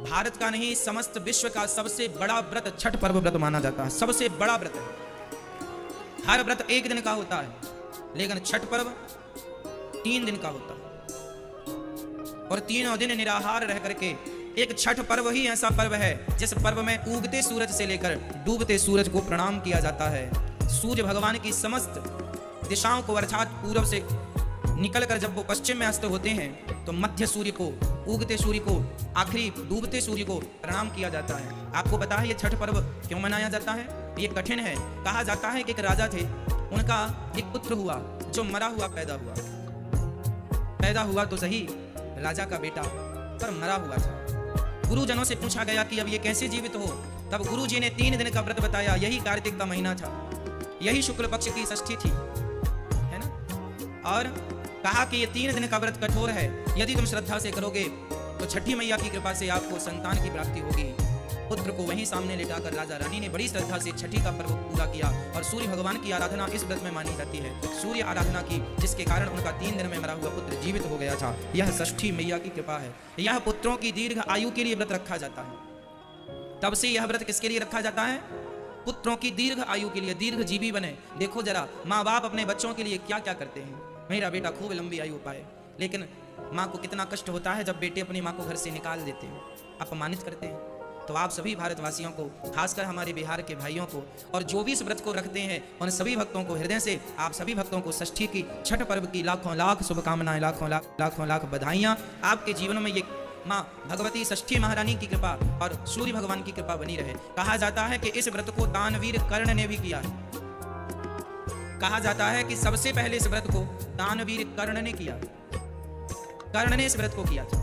भारत का नहीं, समस्त विश्व का सबसे बड़ा व्रत छठ पर्व व्रत माना जाता है। सबसे बड़ा व्रत है। हर व्रत एक दिन का होता है, लेकिन छठ पर्व 3 दिन का होता है। और तीनों दिन निराहार रह करके, एक छठ पर्व ही ऐसा पर्व है जिस पर्व में उगते सूरज से लेकर डूबते सूरज को प्रणाम किया जाता है। सूर्य भगवान की समस्त दिशाओं को, अर्थात पूर्व से निकलकर जब वो पश्चिम में अस्त होते हैं तो मध्य सूर्य को, उगते सूर्य को, आखिरी डूबते सूर्य को प्रणाम किया जाता है। आपको पता है ये छठ पर्व क्यों मनाया जाता है? ये कठिन है। कहा जाता है कि एक राजा थे, उनका एक पुत्र हुआ जो मरा हुआ पैदा हुआ तो सही, राजा का बेटा, पर मरा हुआ था। गुरुजनों से पूछा गया कि अब ये कैसे जीवित हो? तब गुरुजी ने 3 दिन का व्रत बताया। यही कार्तिक का महीना था, यही शुक्ल पक्ष की षष्ठी थी, है ना? और कहा कि ये 3 दिन का व्रत कठोर है, यदि तुम श्रद्धा से करोगे तो छठी मैया की कृपा से आपको संतान की प्राप्ति होगी। पुत्र को वहीं सामने लेटाकर राजा रानी ने बड़ी श्रद्धा से छठी का पर्व पूरा किया और सूर्य भगवान की आराधना इस व्रत में मानी जाती है। सूर्य आराधना की, जिसके कारण उनका 3 दिन में मरा हुआ पुत्र जीवित हो गया था। यह षष्ठी मैया की कृपा है। यह पुत्रों की दीर्घ आयु के लिए व्रत रखा जाता है। तब से यह व्रत किसके लिए रखा जाता है? पुत्रों की दीर्घ आयु के लिए, दीर्घ जीवी बने। देखो जरा, माँ बाप अपने बच्चों के लिए क्या क्या करते हैं। मेरा बेटा खूब लंबी आयु पाए, लेकिन माँ को कितना कष्ट होता है जब बेटे अपनी माँ को घर से निकाल देते हैं, अपमानित करते हैं। तो आप सभी भारतवासियों को, खासकर हमारे बिहार के भाइयों को, और जो भी इस व्रत को रखते हैं उन सभी भक्तों को हृदय से, आप सभी भक्तों को षष्ठी की, छठ पर्व की लाखों लाख शुभकामनाएं, लाखों लाख बधाइयाँ। आपके जीवन में ये माँ भगवती षष्ठी महारानी की कृपा और सूर्य भगवान की कृपा बनी रहे। कहा जाता है कि इस व्रत को दानवीर कर्ण ने भी किया है। कहा जाता है कि सबसे पहले इस व्रत को दानवीर कर्ण ने किया। कर्ण ने इस व्रत को किया था।